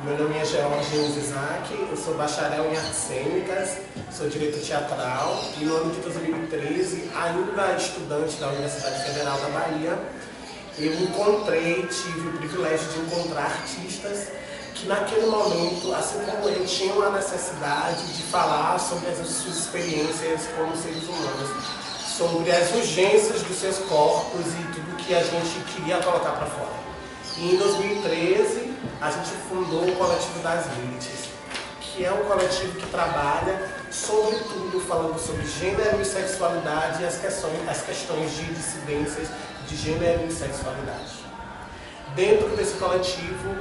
Meu nome é George Isaac, eu sou bacharel em artes cênicas, sou diretor teatral e no ano de 2013, ainda estudante da Universidade Federal da Bahia, eu tive o privilégio de encontrar artistas que naquele momento, assim como eu, tinham a necessidade de falar sobre as suas experiências como seres humanos, sobre as urgências dos seus corpos e tudo que a gente queria colocar para fora. E em 2013, a gente fundou o Coletivo das Lilites, que é um coletivo que trabalha, sobretudo, falando sobre gênero e sexualidade e as questões de dissidências de gênero e sexualidade. Dentro desse coletivo,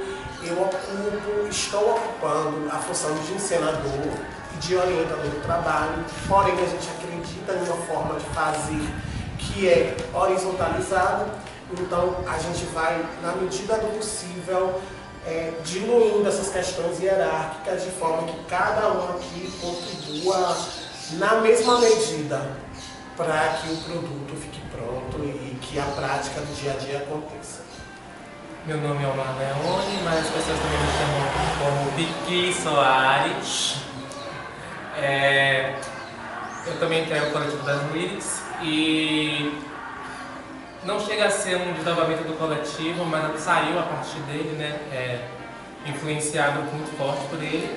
estou ocupando a função de encenador e de orientador do trabalho, porém a gente acredita em uma forma de fazer que é horizontalizada, então a gente vai, na medida do possível, diluindo essas questões hierárquicas de forma que cada um aqui contribua na mesma medida para que o produto fique pronto e que a prática do dia a dia aconteça. Meu nome é Omar Leone, mas as pessoas também me chamam como Vicky Soares. Eu também tenho o Coletivo das Lilites e não chega a ser um desdobramento do coletivo, mas saiu a partir dele, né? Influenciado muito forte por ele.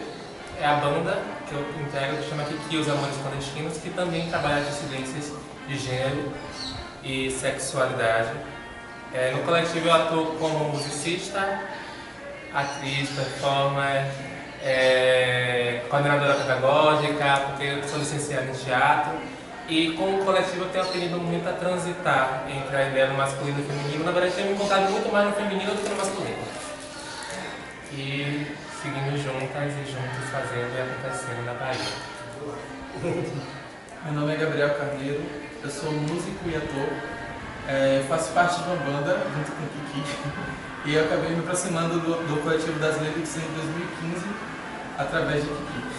É a banda que eu integro, que chama Kiki Os Amores Clandestinos, que também trabalha dissidências de gênero e sexualidade. No coletivo eu atuo como musicista, atriz, performer, coordenadora pedagógica, porque eu sou licenciada em teatro. E com o coletivo eu tenho aprendido muito a transitar entre a ideia do masculino e do feminino. Na verdade, eu tenho me encontrado muito mais no feminino do que no masculino. E seguindo juntas e juntos fazendo e acontecendo na Bahia. Meu nome é Gabriel Carneiro, eu sou músico e ator. Faço parte de uma banda junto com o Kiki e eu acabei me aproximando do Coletivo das Lilites em 2015 através de Kiki.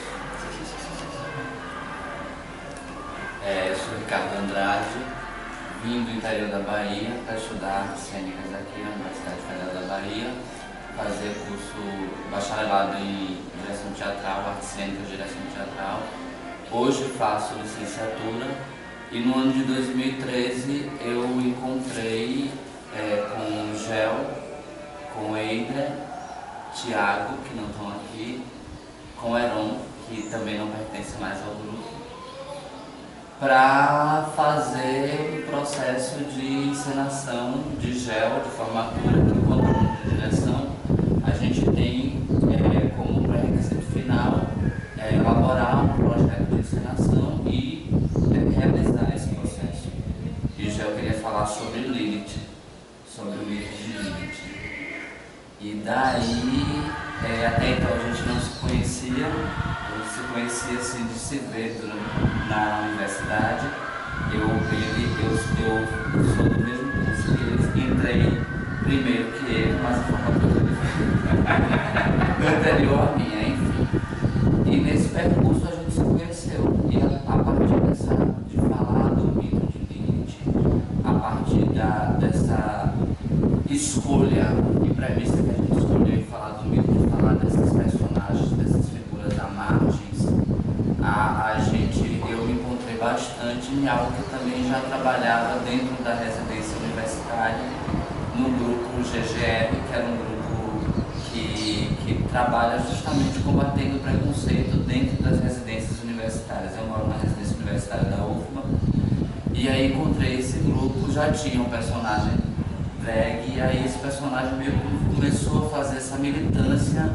Eu sou Ricardo Andrade, vim do interior da Bahia para estudar artes cênicas aqui na Universidade Federal da Bahia, fazer curso bacharelado em direção teatral, artes cênicas, direção teatral. Hoje faço licenciatura e no ano de 2013 eu encontrei com o Gel, com o Eider, Thiago, que não estão aqui, com o Heron, que também não pertence mais ao grupo, para fazer um processo de encenação de Gel, de formatura, que enquanto aluno de direção a gente tem como pré-requisito final elaborar um projeto de encenação e realizar esse processo. E o Gel queria falar sobre Lilith, sobre o mito de Lilith. E daí, até então a gente não se conhecia, assim de se ver na universidade. Eu sou do mesmo curso que ele, entrei primeiro que ele, mas a formatura dele anterior à minha, enfim. E nesse percurso a gente se conheceu. E a partir de falar do mito de Lilith, a partir dessa escolha e premissa que a gente escolheu em falar do mito, de falar desses personagens, dessas figuras à margens, eu me encontrei bastante em algo que eu também já trabalhava dentro da residência universitária, no grupo GGR, que era um grupo que trabalha justamente combatendo o preconceito dentro das residências universitárias. Eu moro na residência universitária da UFBA, e aí encontrei esse grupo, já tinha um personagem drag, e aí esse personagem meio que começou a fazer essa militância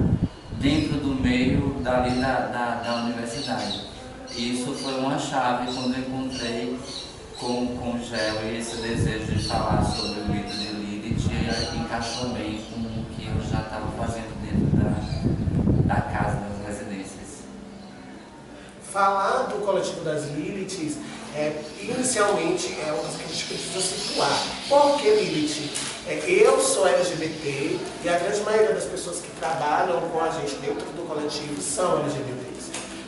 dentro do meio dali da universidade. E isso foi uma chave quando eu encontrei com o Gel e esse desejo de falar sobre o mito de Lilith, e encaixou bem com o que eu já estava fazendo dentro da casa das residências. Falar do Coletivo das Lilites, inicialmente, é uma coisa que a gente precisa situar. Por que Lilith? Eu sou LGBT e a grande maioria das pessoas que trabalham com a gente dentro do coletivo são LGBTs.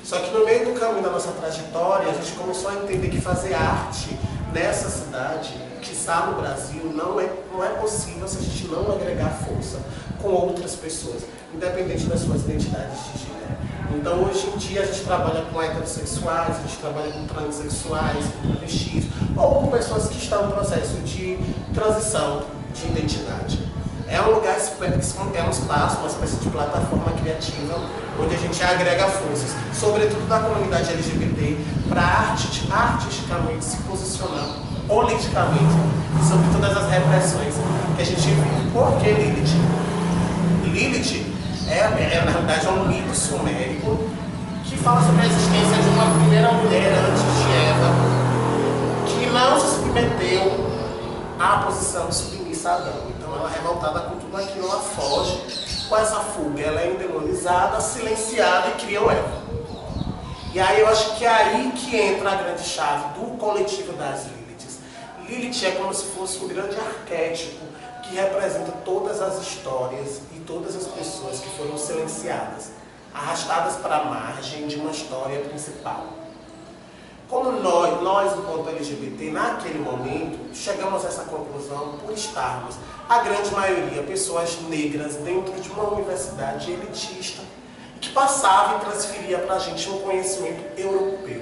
Só que no meio do caminho da nossa trajetória, a gente começou a entender que fazer arte nessa cidade, que avançar no Brasil não é possível se a gente não agregar força com outras pessoas, independente das suas identidades de gênero. Então, hoje em dia, a gente trabalha com heterossexuais, a gente trabalha com transexuais, com travestis, ou com pessoas que estão em processo de transição de identidade. É um lugar, é um espaço, uma espécie de plataforma criativa, onde a gente agrega forças, sobretudo da comunidade LGBT, para artisticamente se posicionar politicamente sobre todas as repressões que a gente vive. Por que Lilith? Lilith na realidade, é um mito sumérico que fala sobre a existência de uma primeira mulher antes de Eva, que não se submeteu à posição submissa a Adão. Então, ela é revoltada com tudo aquilo, ela foge. Com essa fuga, ela é endemonizada, silenciada e cria o Eva. E aí eu acho que é aí que entra a grande chave do coletivo das Liliths. Lilith é como se fosse um grande arquétipo que representa todas as histórias e todas as pessoas que foram silenciadas, arrastadas para a margem de uma história principal. Como nós enquanto LGBT, naquele momento, chegamos a essa conclusão por estarmos, a grande maioria, pessoas negras dentro de uma universidade elitista, que passava e transferia para a gente um conhecimento europeu.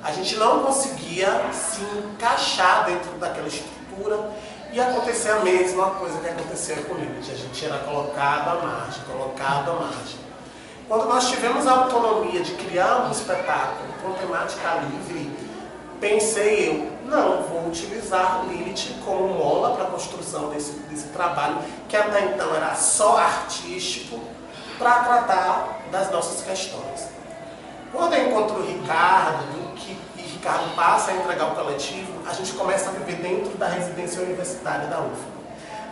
A gente não conseguia se encaixar dentro daquela estrutura e acontecer a mesma coisa que acontecia com Lilith. A gente era colocado à margem. Quando nós tivemos a autonomia de criar um espetáculo com temática livre, pensei eu, não, vou utilizar Lilith como mola para a construção desse trabalho, que até então era só artístico, para tratar das nossas questões. Quando eu encontro o Ricardo, e Ricardo passa a entregar o coletivo, a gente começa a viver dentro da residência universitária da UFBA.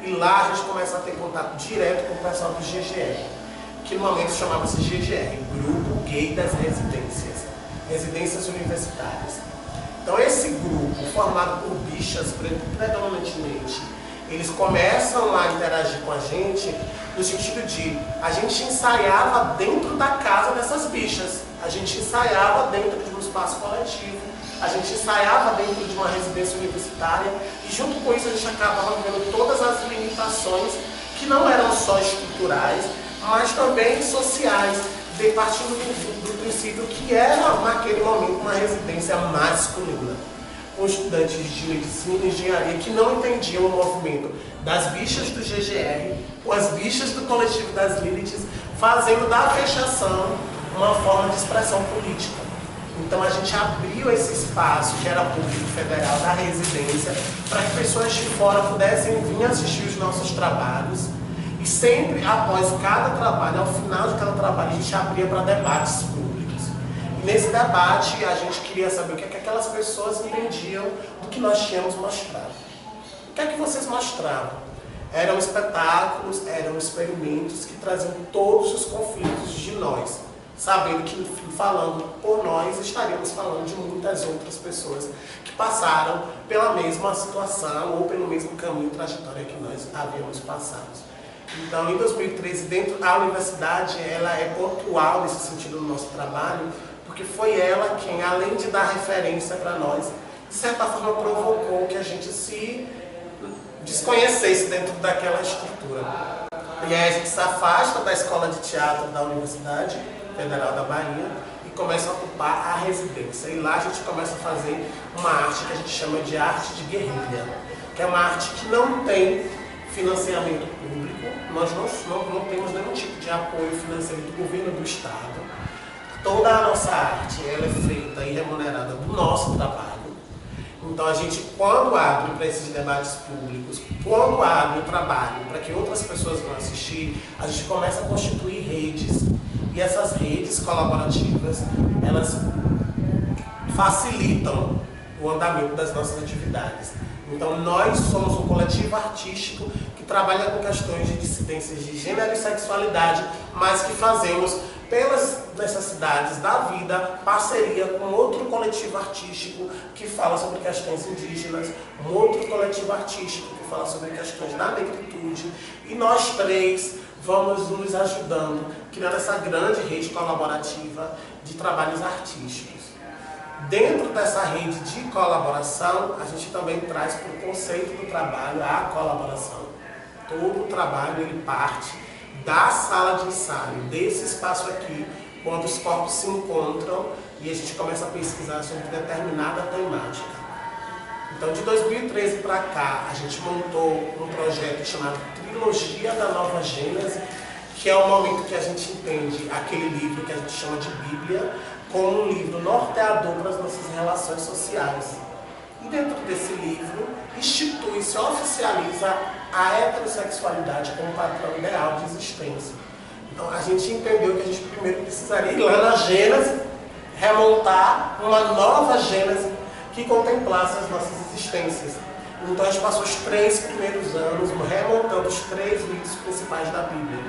E lá a gente começa a ter contato direto com o pessoal do GGR, que no momento chamava-se GGR, Grupo Gay das Residências, Residências Universitárias. Então esse grupo, formado por bichas predominantemente, eles começam a interagir com a gente no sentido de a gente ensaiava dentro da casa dessas bichas, a gente ensaiava dentro de um espaço coletivo, a gente ensaiava dentro de uma residência universitária e junto com isso a gente acabava vendo todas as limitações que não eram só estruturais, mas também sociais, partindo do princípio que era naquele momento uma residência masculina, com estudantes de medicina e engenharia que não entendiam o movimento das bichas do GGR, com as bichas do coletivo das Liliths, fazendo da fechação uma forma de expressão política. Então a gente abriu esse espaço, que era público federal, da residência, para que pessoas de fora pudessem vir assistir os nossos trabalhos. E sempre após cada trabalho, ao final de cada trabalho, a gente abria para debates públicos. E nesse debate a gente queria saber o que é que aquelas pessoas entendiam do que nós tínhamos mostrado. O que é que vocês mostravam? Eram espetáculos, eram experimentos que traziam todos os conflitos de nós, sabendo que falando por nós estaríamos falando de muitas outras pessoas que passaram pela mesma situação ou pelo mesmo caminho, trajetória que nós havíamos passado. Então, em 2013, dentro da universidade, ela é pontual nesse sentido no nosso trabalho, porque foi ela quem, além de dar referência para nós, de certa forma provocou que a gente se desconhecesse dentro daquela estrutura. E aí a gente se afasta da escola de teatro da Universidade Federal da Bahia e começa a ocupar a residência. E lá a gente começa a fazer uma arte que a gente chama de arte de guerrilha, que é uma arte que não tem financiamento público, nós não temos nenhum tipo de apoio financeiro do governo do Estado. Toda a nossa arte ela é feita e remunerada do nosso trabalho. Então a gente, quando abre para esses debates públicos, quando abre o trabalho para que outras pessoas vão assistir, a gente começa a constituir redes. E essas redes colaborativas, elas facilitam o andamento das nossas atividades. Então nós somos um coletivo artístico que trabalha com questões de dissidências de gênero e sexualidade, mas que fazemos, pelas necessidades da vida, parceria com outro coletivo artístico que fala sobre questões indígenas, um outro coletivo artístico que fala sobre questões da negritude, e nós três vamos nos ajudando, criando essa grande rede colaborativa de trabalhos artísticos. Dentro dessa rede de colaboração, a gente também traz para o conceito do trabalho a colaboração. Todo o trabalho ele parte da sala de ensaio, desse espaço aqui, quando os corpos se encontram e a gente começa a pesquisar sobre determinada temática. Então, de 2013 para cá, a gente montou um projeto chamado Trilogia da Nova Gênese, que é o momento que a gente entende aquele livro que a gente chama de Bíblia como um livro norteador para as nossas relações sociais. E dentro desse livro, institui-se, oficializa a heterossexualidade como padrão ideal de existência. Então, a gente entendeu que a gente primeiro precisaria ir lá na Gênese, remontar uma nova Gênese que contemplasse as nossas existências. Então, a gente passou os 3 primeiros anos remontando os 3 mitos principais da Bíblia.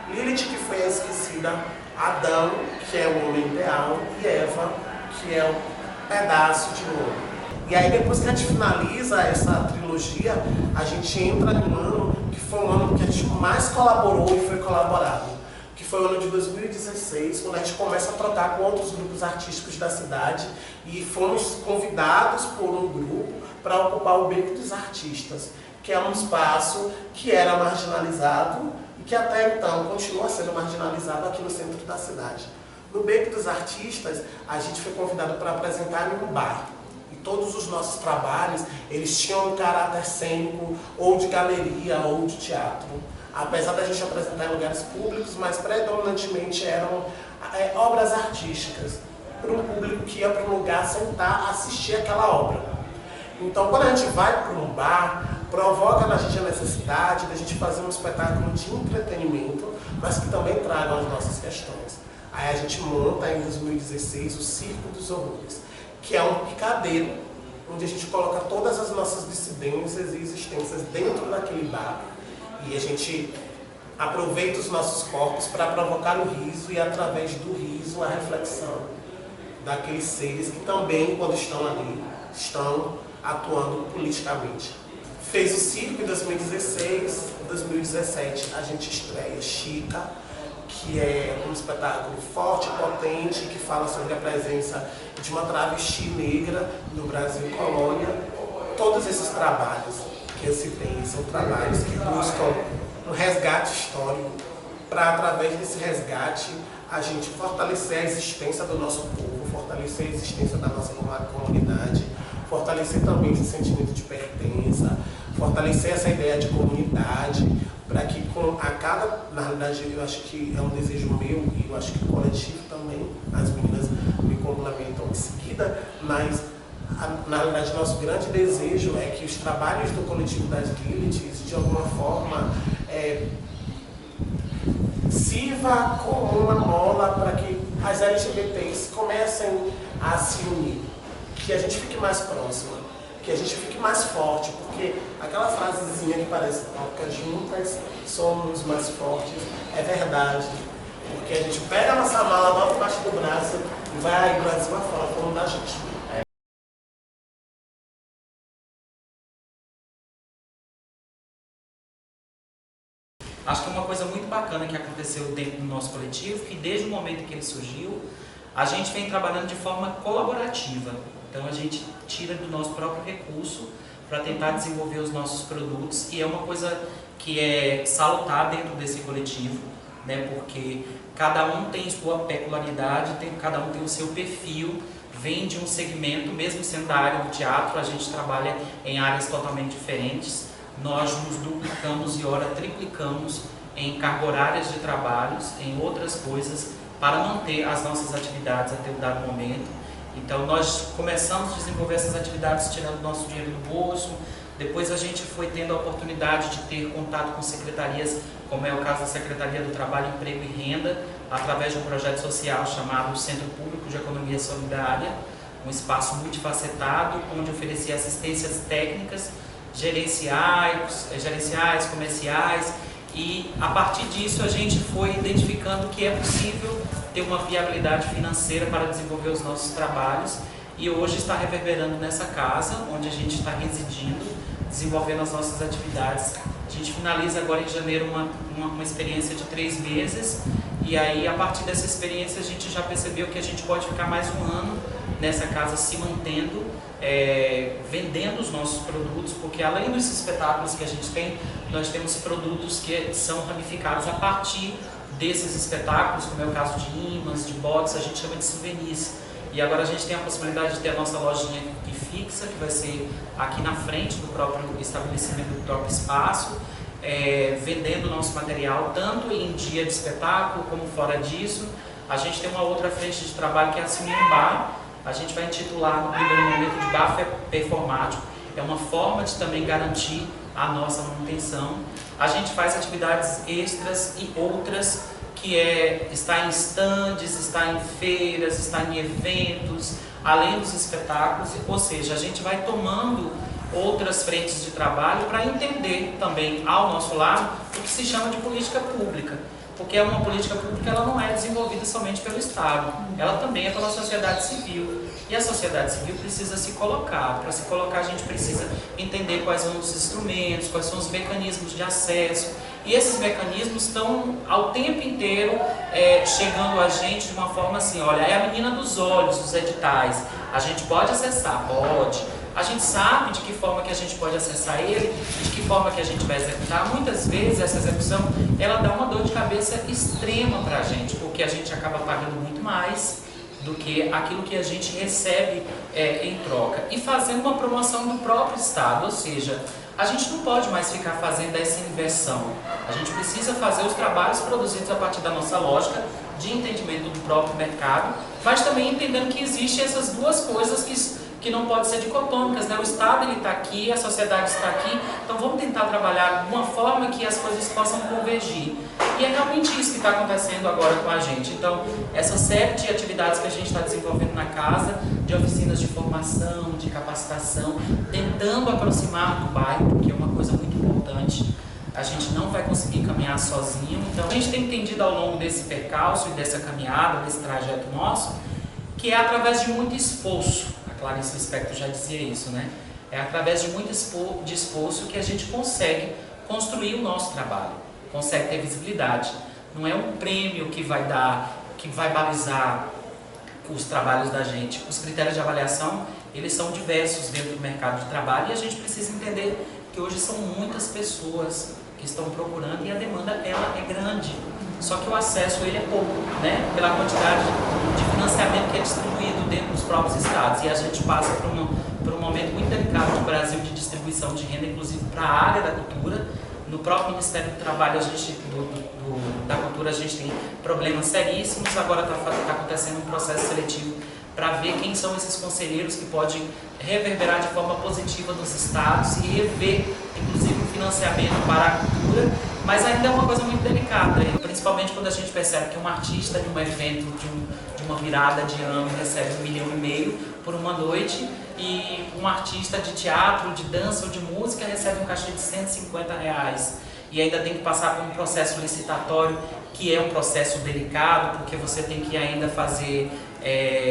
Lilith, que foi a esquecida, Adão, que é o homem ideal, e Eva, que é um pedaço de homem. E aí, depois que a gente finaliza essa trilogia, a gente entra em um ano que foi um ano que a gente mais colaborou e foi colaborado, que foi o ano de 2016, quando a gente começa a trocar com outros grupos artísticos da cidade e fomos convidados por um grupo para ocupar o Beco dos Artistas, que é um espaço que era marginalizado e que até então continua sendo marginalizado aqui no centro da cidade. No Beco dos Artistas, a gente foi convidado para apresentar em um bar. E todos os nossos trabalhos, eles tinham um caráter cênico, ou de galeria, ou de teatro. Apesar da gente apresentar em lugares públicos, mas predominantemente eram obras artísticas, para um público que ia para um lugar sentar, assistir aquela obra. Então, quando a gente vai para um bar, provoca na gente a necessidade de a gente fazer um espetáculo de entretenimento, mas que também traga as nossas questões. Aí a gente monta em 2016 o Circo dos Horrores, que é um picadeiro, onde a gente coloca todas as nossas dissidências e existências dentro daquele bar. E a gente aproveita os nossos corpos para provocar o riso e, através do riso, a reflexão daqueles seres que também, quando estão ali, estão atuando politicamente. Fez o circo em 2016, em 2017 a gente estreia Chica, que é um espetáculo forte e potente, que fala sobre a presença de uma travesti negra no Brasil colônia. Todos esses trabalhos que eu citei são trabalhos que buscam um resgate histórico, para, através desse resgate, a gente fortalecer a existência do nosso povo, fortalecer a existência da nossa comunidade, fortalecer também esse sentimento de pertença, fortalecer essa ideia de comunidade, para que na realidade eu acho que é um desejo meu e eu acho que o coletivo também, as meninas me complementam em seguida, mas na realidade nosso grande desejo é que os trabalhos do coletivo das Liliths de alguma forma sirva como uma mola para que as LGBTs comecem a se unir, que a gente fique mais próxima, que a gente fique mais forte, porque aquela frasezinha que parece que juntas somos mais fortes, é verdade, porque a gente pega a nossa mala, bota embaixo do braço e vai Brasil afora, falando da gente. Acho que uma coisa muito bacana que aconteceu dentro do nosso coletivo, que desde o momento que ele surgiu, a gente vem trabalhando de forma colaborativa. Então a gente tira do nosso próprio recurso para tentar desenvolver os nossos produtos, e é uma coisa que é salutar dentro desse coletivo, né? Porque cada um tem sua peculiaridade, cada um tem o seu perfil, vem de um segmento, mesmo sendo da área do teatro, a gente trabalha em áreas totalmente diferentes. Nós nos duplicamos e ora triplicamos em carga horárias de trabalhos, em outras coisas, para manter as nossas atividades até um dado momento. Então nós começamos a desenvolver essas atividades tirando nosso dinheiro do bolso, depois a gente foi tendo a oportunidade de ter contato com secretarias, como é o caso da Secretaria do Trabalho, Emprego e Renda, através de um projeto social chamado Centro Público de Economia Solidária, um espaço multifacetado, onde oferecia assistências técnicas, gerenciais, comerciais, e a partir disso a gente foi identificando que é possível ter uma viabilidade financeira para desenvolver os nossos trabalhos, e hoje está reverberando nessa casa, onde a gente está residindo, desenvolvendo as nossas atividades. A gente finaliza agora em janeiro uma experiência de 3 meses, e aí a partir dessa experiência a gente já percebeu que a gente pode ficar mais um ano nessa casa se mantendo, vendendo os nossos produtos, porque além dos espetáculos que a gente tem, nós temos produtos que são ramificados a partir desses espetáculos, como é o caso de imãs, de box, a gente chama de souvenirs. E agora a gente tem a possibilidade de ter a nossa lojinha fixa, que vai ser aqui na frente do próprio estabelecimento, do próprio espaço, vendendo o nosso material, tanto em dia de espetáculo como fora disso. A gente tem uma outra frente de trabalho que é assim um bar. A gente vai intitular no primeiro momento de bar performático. É uma forma de também garantir a nossa manutenção. A gente faz atividades extras e outras, que é estar em estandes, estar em feiras, estar em eventos, além dos espetáculos, ou seja, a gente vai tomando outras frentes de trabalho para entender também ao nosso lado o que se chama de política pública, porque uma política pública ela não é desenvolvida somente pelo Estado, ela também é pela sociedade civil, e a sociedade civil precisa se colocar. Para se colocar, a gente precisa entender quais são os instrumentos, quais são os mecanismos de acesso, e esses mecanismos estão ao tempo inteiro chegando a gente de uma forma assim, olha, é a menina dos olhos, os editais, a gente pode acessar? Pode. A gente sabe de que forma que a gente pode acessar ele, de que forma que a gente vai executar. Muitas vezes essa execução, ela dá uma dor de cabeça extrema para a gente, porque a gente acaba pagando muito mais do que aquilo que a gente recebe em troca. E fazendo uma promoção do próprio Estado, ou seja, a gente não pode mais ficar fazendo essa inversão. A gente precisa fazer os trabalhos produzidos a partir da nossa lógica de entendimento do próprio mercado, mas também entendendo que existem essas duas coisas que não podem ser dicotômicas, né? O Estado está aqui, a sociedade está aqui, então vamos tentar trabalhar de uma forma que as coisas possam convergir. E é realmente isso que está acontecendo agora com a gente. Então, essa série de atividades que a gente está desenvolvendo na casa, de oficinas de formação, de capacitação, tentando aproximar do bairro, porque é uma coisa muito importante. A gente não vai conseguir caminhar sozinho, então a gente tem entendido ao longo desse percalço e dessa caminhada, desse trajeto nosso, que é através de muito esforço. Clarice Lispector já dizia isso, né? É através de muito esforço que a gente consegue construir o nosso trabalho, consegue ter visibilidade. Não é um prêmio que vai dar, que vai balizar os trabalhos da gente. Os critérios de avaliação, eles são diversos dentro do mercado de trabalho e a gente precisa entender que hoje são muitas pessoas que estão procurando e a demanda ela é grande. Só que o acesso ele é pouco, né? Pela quantidade de financiamento que é distribuído dentro dos próprios estados. E a gente passa por um momento muito delicado no Brasil de distribuição de renda, inclusive para a área da cultura. No próprio Ministério do Trabalho, da Cultura, a gente tem problemas seríssimos. Agora está acontecendo um processo seletivo para ver quem são esses conselheiros que podem reverberar de forma positiva nos estados e rever, inclusive, o financiamento para a cultura. Mas ainda é uma coisa muito delicada, principalmente quando a gente percebe que um artista de um evento, de uma virada de ano, recebe R$1,5 milhão por uma noite, e um artista de teatro, de dança ou de música recebe um cachê de R$150. E ainda tem que passar por um processo licitatório, que é um processo delicado, porque você tem que ainda fazer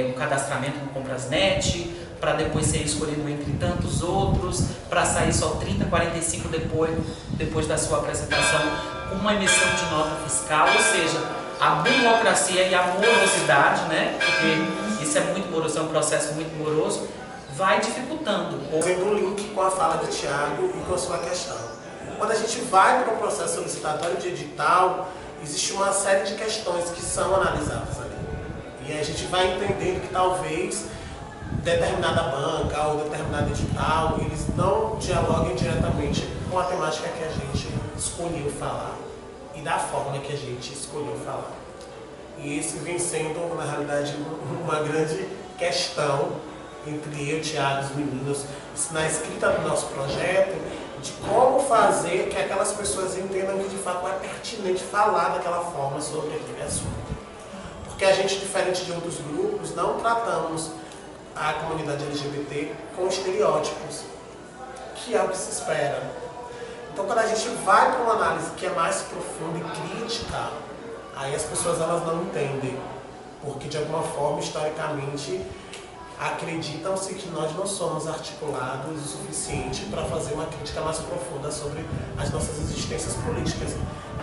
um cadastramento no Comprasnet, para depois ser escolhido entre tantos outros, para sair só 30, 45 depois da sua apresentação, com uma emissão de nota fiscal, ou seja, a burocracia e a morosidade, né? Porque isso é muito moroso, é um processo muito moroso, vai dificultando. Fazendo um link com a fala do Thiago e com a sua questão. Quando a gente vai para o processo licitatório de edital, existe uma série de questões que são analisadas ali. E a gente vai entendendo que talvez determinada banca ou determinado edital, eles não dialoguem diretamente com a temática que a gente escolheu falar e da forma que a gente escolheu falar. E esse vem sendo, na realidade, uma grande questão entre eu, Thiago e os meninos, na escrita do nosso projeto, de como fazer que aquelas pessoas entendam que de fato é pertinente falar daquela forma sobre aquele assunto. Porque a gente, diferente de outros grupos, não tratamos a comunidade LGBT com estereótipos, que é o que se espera. Então, quando a gente vai para uma análise que é mais profunda e crítica, aí as pessoas elas não entendem, porque de alguma forma, historicamente, acreditam-se que nós não somos articulados o suficiente para fazer uma crítica mais profunda sobre as nossas existências políticas.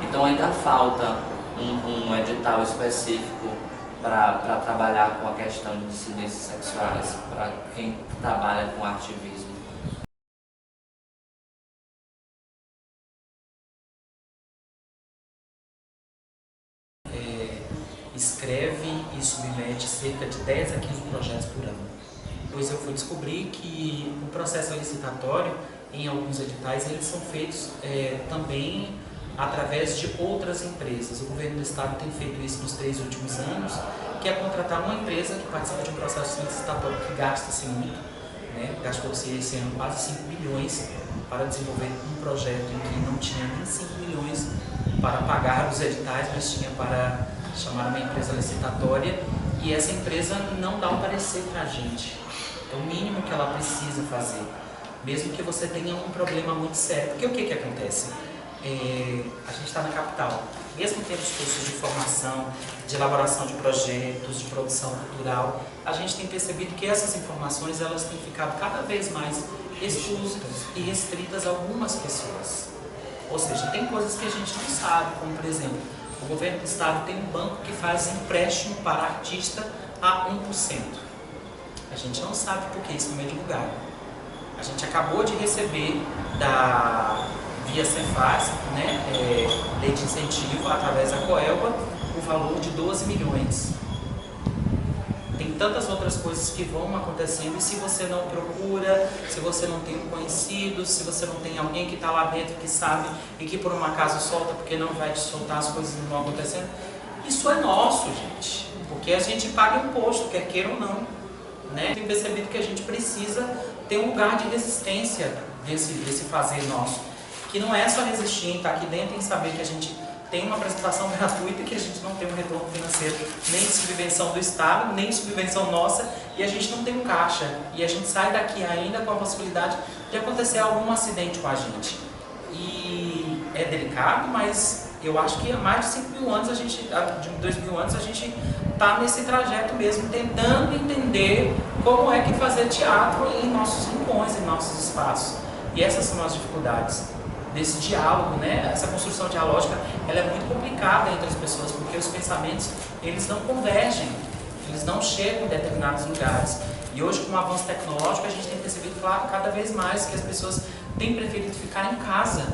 Então ainda falta um edital específico para trabalhar com a questão de dissidências sexuais, para quem trabalha com ativismo? Escreve e submete cerca de 10 a 15 projetos por ano. Pois eu fui descobrir que o processo licitatório, em alguns editais, eles são feitos também através de outras empresas. O governo do estado tem feito isso nos 3 últimos anos, que é contratar uma empresa que participa de um processo licitatório que gasta-se muito, né? Gastou-se esse ano quase 5 bilhões para desenvolver um projeto em que não tinha nem 5 milhões para pagar os editais, mas tinha para chamar uma empresa licitatória, e essa empresa não dá um parecer para a gente. É o mínimo que ela precisa fazer, mesmo que você tenha um problema muito sério. Porque o que acontece? A gente está na capital, mesmo tendo os cursos de formação, de elaboração de projetos, de produção cultural, a gente tem percebido que essas informações elas têm ficado cada vez mais exclusas e restritas a algumas pessoas. Ou seja, tem coisas que a gente não sabe, como por exemplo, o governo do estado tem um banco que faz empréstimo para artista a 1%. A gente não sabe porque isso não é divulgado. A gente acabou de receber via Cefaz, né, lei de incentivo, através da Coelba, o valor de 12 milhões. Tem tantas outras coisas que vão acontecendo, e se você não procura, se você não tem um conhecido, se você não tem alguém que está lá dentro que sabe e que por um acaso solta porque não vai te soltar, as coisas não vão acontecendo. Isso é nosso, gente, porque a gente paga imposto, quer queira ou não, né? Tenho percebido que a gente precisa ter um lugar de resistência desse fazer nosso, que não é só resistir em estar aqui dentro e saber que a gente tem uma apresentação gratuita e que a gente não tem um retorno financeiro, nem de subvenção do Estado, nem de subvenção nossa, e a gente não tem um caixa. E a gente sai daqui ainda com a possibilidade de acontecer algum acidente com a gente. E é delicado, mas eu acho que há mais de 5 mil anos, de 2 mil anos, a gente está nesse trajeto mesmo, tentando entender como é que fazer teatro em nossos rincões, em nossos espaços. E essas são as dificuldades desse diálogo, né? Essa construção dialógica, ela é muito complicada entre as pessoas, porque os pensamentos, eles não convergem, eles não chegam em determinados lugares. E hoje, com o avanço tecnológico, a gente tem percebido, claro, cada vez mais que as pessoas têm preferido ficar em casa,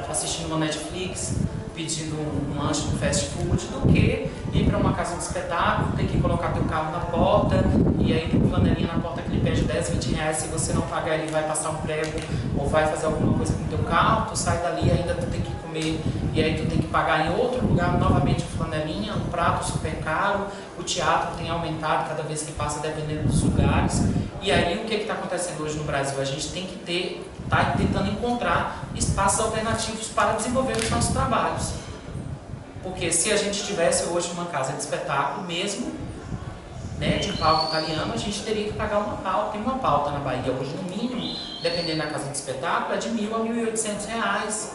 assistindo uma Netflix, pedindo um lanche no fast food, do que ir para uma casa de espetáculo, ter que colocar teu carro na porta, e aí tem um flanelinha na porta que lhe pede 10, 20 reais, se você não pagar ele vai passar um prego, ou vai fazer alguma coisa com o teu carro, tu sai dali, ainda tu tem que comer, e aí tu tem que pagar em outro lugar, novamente o flanelinha, um prato super caro, o teatro tem aumentado cada vez que passa, dependendo dos lugares. E aí o que está acontecendo hoje no Brasil? A gente tem que está tentando encontrar espaços alternativos para desenvolver os nossos trabalhos. Porque se a gente tivesse hoje uma casa de espetáculo mesmo, né, de palco italiano, a gente teria que pagar uma pauta. Tem uma pauta na Bahia hoje, no mínimo, dependendo da casa de espetáculo, é de R$ 1.000 a R$ 1.800.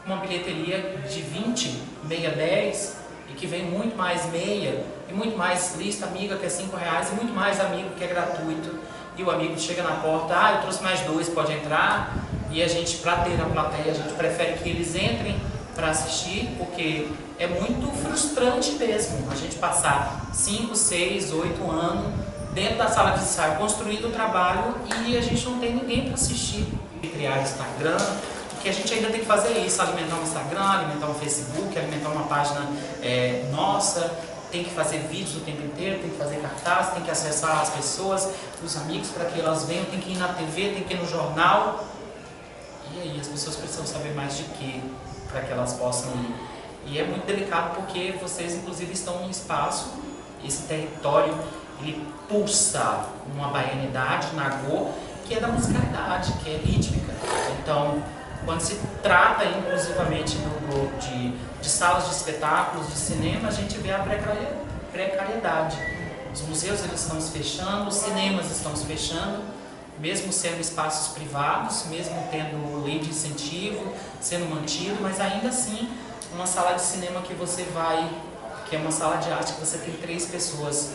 Uma bilheteria de 20, meia 10, e que vem muito mais meia, e muito mais lista amiga, que é R$ 5, e muito mais amigo, que é gratuito. E o amigo chega na porta, eu trouxe mais 2, pode entrar. E a gente, para ter a plateia, a gente prefere que eles entrem para assistir, porque é muito frustrante mesmo a gente passar 5, 6, 8 anos dentro da sala de ensaio, construindo o trabalho, e a gente não tem ninguém para assistir. Criar Instagram, porque a gente ainda tem que fazer isso, alimentar um Instagram, alimentar um Facebook, alimentar uma página nossa, tem que fazer vídeos o tempo inteiro, tem que fazer cartaz, tem que acessar as pessoas, os amigos para que elas venham, tem que ir na TV, tem que ir no jornal. E aí as pessoas precisam saber mais de quê para que elas possam ir. E é muito delicado porque vocês inclusive estão num espaço, esse território, ele pulsa uma baianidade, nagô, que é da musicalidade, que é rítmica. Então, quando se trata inclusivamente de salas de espetáculos, de cinema, a gente vê a precariedade. Os museus eles estão se fechando, os cinemas estão se fechando, mesmo sendo espaços privados, mesmo tendo lei de incentivo, sendo mantido, mas ainda assim, uma sala de cinema que você vai, que é uma sala de arte que você tem 3 pessoas,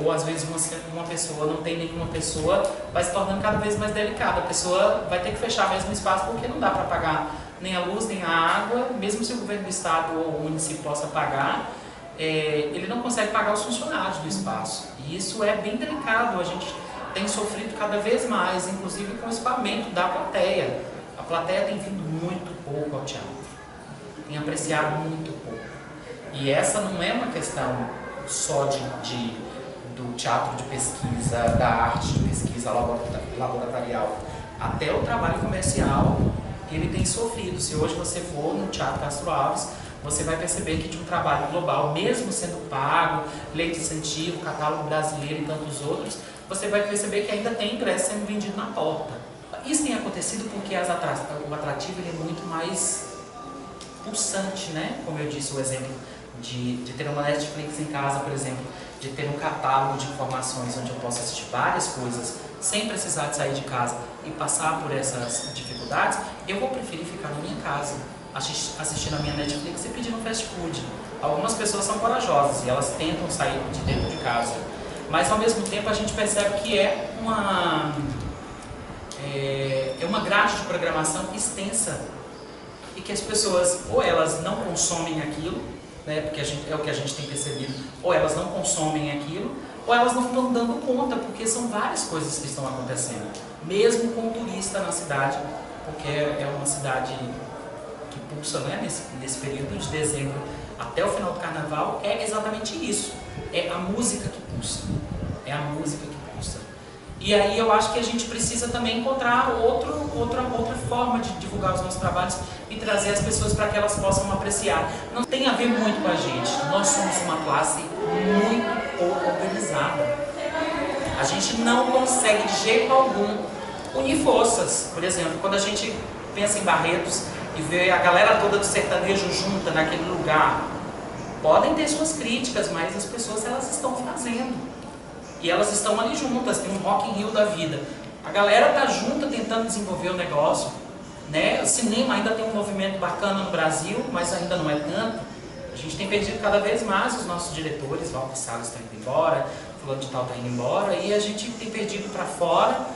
ou às vezes uma pessoa, não tem nenhuma pessoa, vai se tornando cada vez mais delicado. A pessoa vai ter que fechar mesmo o espaço porque não dá para pagar nem a luz, nem a água, mesmo se o governo do estado ou o município possa pagar, ele não consegue pagar os funcionários do espaço. E isso é bem delicado, a gente tem sofrido cada vez mais, inclusive com o escoamento da plateia. A plateia tem vindo muito pouco ao teatro, tem apreciado muito pouco. E essa não é uma questão só do teatro de pesquisa, da arte de pesquisa laboratorial. Até o trabalho comercial, ele tem sofrido. Se hoje você for no Teatro Castro Alves, você vai perceber que de um trabalho global, mesmo sendo pago, lei de incentivo, catálogo brasileiro e tantos outros, você vai perceber que ainda tem ingresso sendo vendido na porta. Isso tem acontecido porque o atrativo ele é muito mais pulsante, né? Como eu disse, o exemplo de ter uma Netflix em casa, por exemplo, de ter um catálogo de informações onde eu posso assistir várias coisas sem precisar de sair de casa e passar por essas dificuldades, eu vou preferir ficar na minha casa, assistindo a minha Netflix e pedir um fast food. Algumas pessoas são corajosas e elas tentam sair de dentro de casa, mas ao mesmo tempo a gente percebe que é uma grade de programação extensa e que as pessoas ou elas não consomem aquilo, né, porque é o que a gente tem percebido, ou elas não consomem aquilo, ou elas não estão dando conta, porque são várias coisas que estão acontecendo, mesmo com o turista na cidade, porque é uma cidade que pulsa, né, nesse período de dezembro até o final do carnaval, é exatamente isso, é a música que pulsa, é a música que pulsa. E aí eu acho que a gente precisa também encontrar outra forma de divulgar os nossos trabalhos e trazer as pessoas para que elas possam apreciar. Não tem a ver muito com a gente, nós somos uma classe muito pouco organizada. A gente não consegue de jeito algum unir forças. Por exemplo, quando a gente pensa em Barretos e vê a galera toda do sertanejo junta naquele lugar, podem ter suas críticas, mas as pessoas elas estão fazendo. E elas estão ali juntas, tem um Rock in Rio da vida. A galera tá junta tentando desenvolver o negócio, né? O cinema ainda tem um movimento bacana no Brasil, mas ainda não é tanto. A gente tem perdido cada vez mais os nossos diretores, Walter Salles está indo embora, fulano de tal está indo embora, e a gente tem perdido para fora.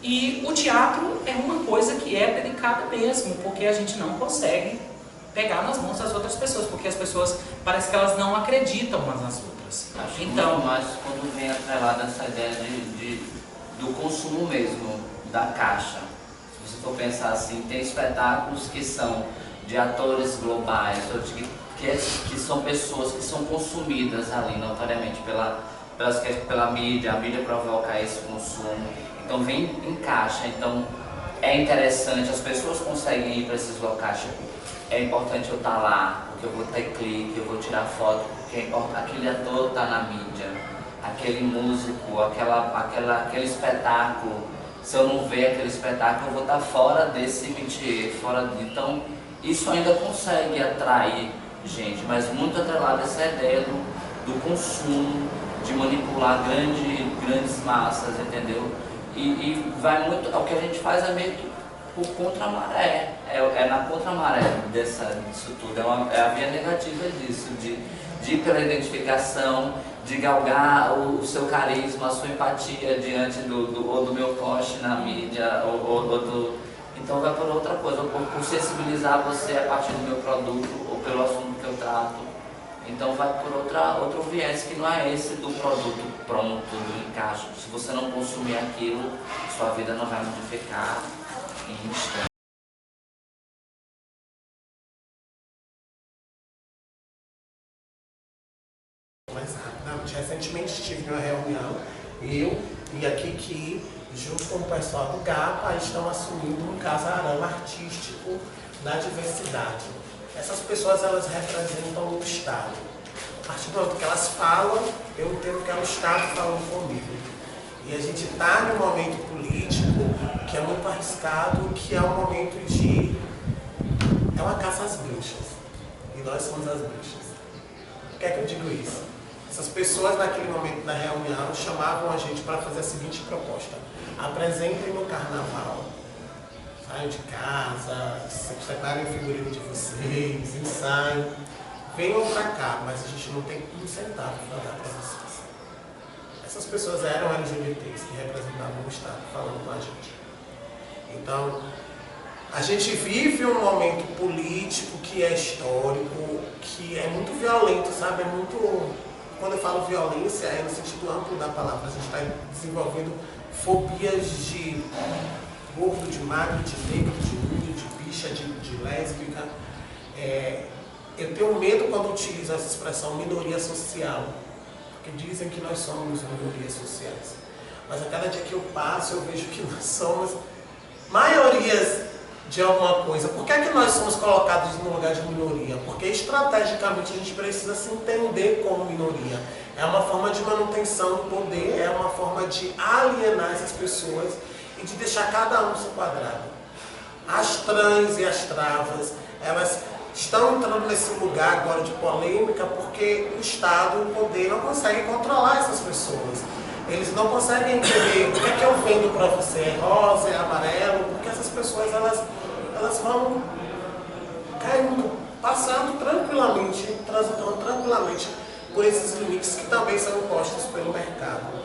E o teatro é uma coisa que é delicada mesmo, porque a gente não consegue pegar nas mãos das outras pessoas, porque as pessoas parece que elas não acreditam umas nas outras. Acho então, mais quando vem atrelada essa ideia do consumo mesmo, da caixa. Se você for pensar assim, tem espetáculos que são de atores globais, que são pessoas que são consumidas ali notoriamente pela mídia, a mídia provoca esse consumo, então vem em caixa, então é interessante, as pessoas conseguem ir para esses locais, é importante eu estar lá, porque eu vou ter clique, eu vou tirar foto, porque aquele ator está na mídia, aquele músico, aquele espetáculo, se eu não ver aquele espetáculo eu vou estar fora desse métier, então isso ainda consegue atrair gente, mas muito atrelado a essa ideia do consumo, de manipular grandes massas, entendeu? E vai muito, o que a gente faz é meio que por contra-maré, é na contra-maré disso tudo, é a via negativa disso, de ir pela identificação, de galgar o seu carisma, a sua empatia diante do meu post na mídia, então vai por outra coisa, por sensibilizar você a partir do meu produto ou pelo assunto que eu trato. Então vai por outro viés que não é esse do produto pronto, do encaixe. Se você não consumir aquilo, sua vida não vai modificar em instante. Mais rapidamente, recentemente estive em uma reunião, eu e a Kiki, junto com o pessoal do GAPA, estão assumindo um casarão artístico da diversidade. Essas pessoas, elas representam o Estado. A partir do momento que elas falam, eu entendo que é o Estado falando comigo. E a gente está num momento político que é muito arriscado, que é um momento é uma caça às bruxas. E nós somos as bruxas. Por que é que eu digo isso? Essas pessoas, naquele momento da reunião, chamavam a gente para fazer a seguinte proposta: apresentem no carnaval. Saiam de casa, separem o figurino de vocês, ensaiam, venham para cá, mas a gente não tem um centavo para dar para vocês. Essas pessoas eram LGBTs que representavam o Estado falando com a gente. Então, A gente vive um momento político que é histórico, que é muito violento, sabe? É muito... Quando eu falo violência, é no sentido amplo da palavra. A gente está desenvolvendo fobias de gordo, de magro, de negro, de índio, de bicha, de lésbica. Eu tenho medo quando utilizo essa expressão minoria social, porque dizem que nós somos minorias sociais. Mas a cada dia que eu passo, eu vejo que nós somos maiorias de alguma coisa. Por que é que nós somos colocados no lugar de minoria? Porque estrategicamente a gente precisa se entender como minoria. É uma forma de manutenção do poder, é uma forma de alienar essas pessoas e de deixar cada um no seu quadrado. As trans e as travas, elas estão entrando nesse lugar agora de polêmica porque o Estado, o poder, não consegue controlar essas pessoas. Eles não conseguem entender o que é que eu vendo para você, é rosa, é amarelo, porque essas pessoas elas vão caindo, passando tranquilamente, transitando tranquilamente por esses limites que também são impostos pelo mercado.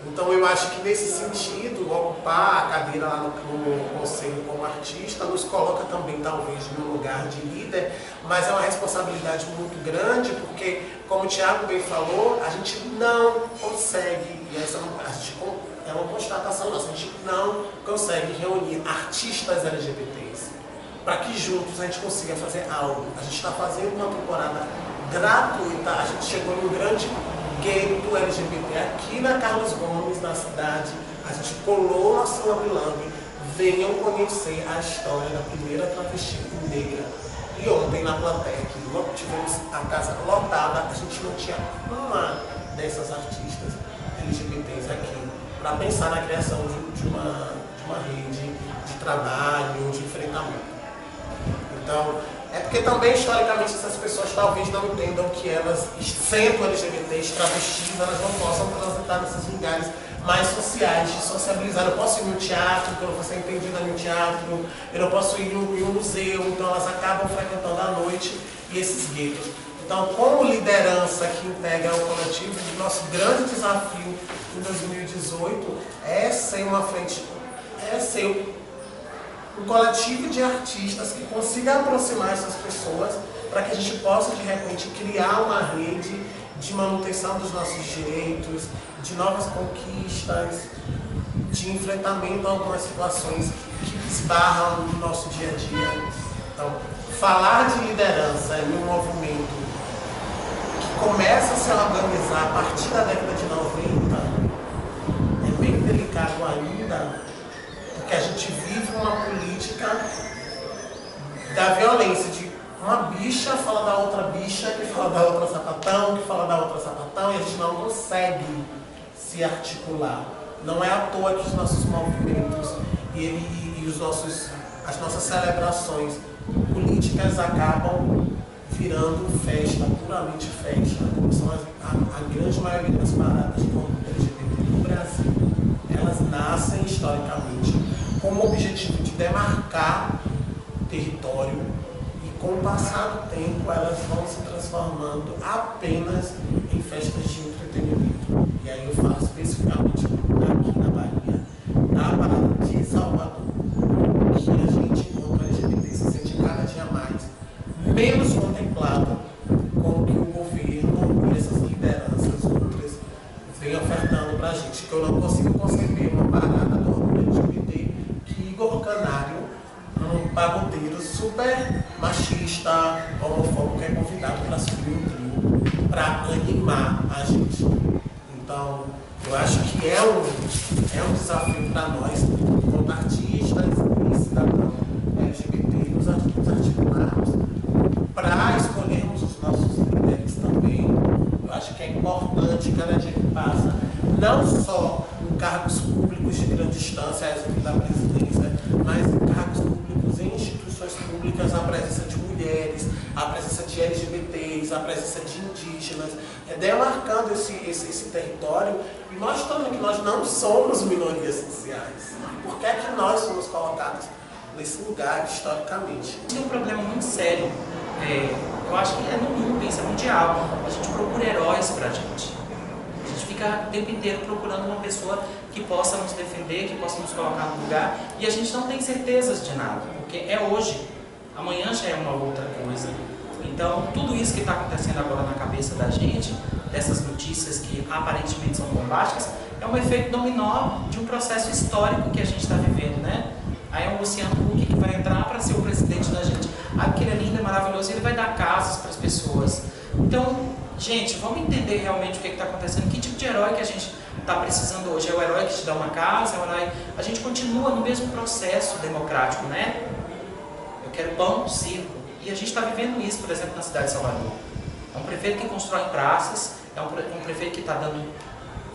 Então eu acho que nesse sentido, ocupar a cadeira lá no conselho como artista nos coloca também talvez no lugar de líder, mas é uma responsabilidade muito grande porque, como o Thiago bem falou, a gente não consegue, e essa é uma constatação nossa, a gente não consegue reunir artistas LGBTs para que juntos a gente consiga fazer algo. A gente está fazendo uma temporada gratuita, a gente chegou num grande gueto LGBT aqui na Carlos Gomes, na cidade. A gente colou nosso lambe-lambe. Venham conhecer a história da primeira travesti negra. E ontem na plateia, que tivemos a casa lotada, a gente não tinha uma dessas artistas LGBTs aqui para pensar na criação de uma rede de trabalho, de enfrentamento. Então, é porque também, historicamente, essas pessoas talvez não entendam que elas, sendo LGBTs, travestis, elas não possam transitar nesses lugares mais sociais, de sociabilizar. Eu posso ir no teatro, porque eu não vou ser entendida no teatro, eu não posso ir em um museu, então elas acabam frequentando à noite e esses guetos. Então, como liderança que integra o coletivo, o nosso grande desafio em 2018 é ser uma frente, é ser um coletivo de artistas que consiga aproximar essas pessoas para que a gente possa, de repente, criar uma rede de manutenção dos nossos direitos, de novas conquistas, de enfrentamento a algumas situações que esbarram no nosso dia a dia. Então, falar de liderança em um movimento que começa a se organizar a partir da década de 90 é bem delicado ainda, porque a gente vive uma política da violência, de uma bicha fala da outra bicha, que fala da outra sapatão, que fala da outra sapatão, e a gente não consegue se articular. Não é à toa que os nossos movimentos e as nossas celebrações políticas acabam virando festa, puramente festa, como são a grande maioria das paradas de orgulho LGBT no Brasil. Elas nascem historicamente com o objetivo de demarcar território e, com o passar do tempo, elas vão se transformando apenas em festas de entretenimento. E aí eu falo especificamente aqui na Bahia, na parada de Salvador, que a gente, enquanto LGBT, se sente cada dia mais menos contemplado com o que o governo e essas lideranças outras vem ofertando pra gente, que eu não consigo conceber uma parada do orgulho LGBT que Igor Canário, um pagodeiro super machista, homofóbico, é convidado para subir um trio para animar a gente. Então, eu acho que é um desafio para nós, como artistas e cidadãos LGBT, nos articularmos para escolhermos os nossos líderes também. Eu acho que é importante, cada dia que passa, não só em cargos públicos de grande distância, exemplo da presidência, mas em cargos públicos, em instituições públicas, a presença de mulheres, a presença de LGBTs, a presença de indígenas, demarcando esse território e mostrando que nós não somos minorias sociais. Por que é que nós somos colocados nesse lugar historicamente? Tem um problema muito sério, eu acho que é no mundo, isso é mundial. A gente procura heróis pra gente. A gente fica o tempo inteiro procurando uma pessoa que possa nos defender, que possa nos colocar no lugar, e a gente não tem certezas de nada, porque é hoje, amanhã já é uma outra coisa. Então, tudo isso que está acontecendo agora na cabeça da gente, dessas notícias que aparentemente são bombásticas, é um efeito dominó de um processo histórico que a gente está vivendo, né? Aí é o Luciano Huck que vai entrar para ser o presidente da gente. Ah, porque ele é lindo, é maravilhoso, e ele vai dar casas para as pessoas. Então, gente, vamos entender realmente o que está acontecendo, que tipo de herói que a gente está precisando hoje. É o herói que te dá uma casa, é o herói... A gente continua no mesmo processo democrático, né? Eu quero pão, circo. E a gente está vivendo isso, por exemplo, na cidade de Salvador. É um prefeito que constrói praças, é um prefeito que está dando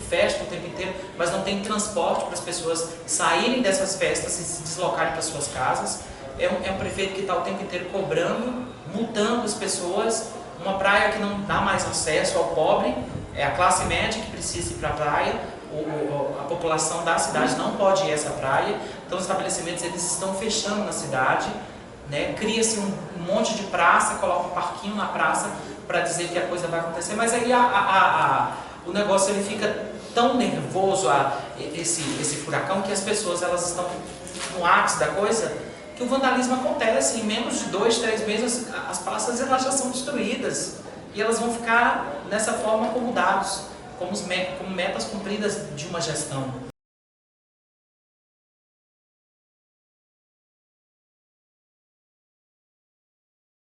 festa o tempo inteiro, mas não tem transporte para as pessoas saírem dessas festas e se deslocarem para suas casas. É um prefeito que está o tempo inteiro cobrando, multando as pessoas. Uma praia que não dá mais acesso ao pobre, é a classe média que precisa ir para a praia, a população da cidade não pode ir a essa praia. Então os estabelecimentos eles estão fechando na cidade, né? Cria-se um monte de praça, coloca um parquinho na praça para dizer que a coisa vai acontecer, mas aí o negócio ele fica tão nervoso, esse furacão, que as pessoas elas estão no ápice da coisa, que o vandalismo acontece. Em menos de 2, 3 meses as praças elas já são destruídas e elas vão ficar nessa forma como dados, como metas cumpridas de uma gestão.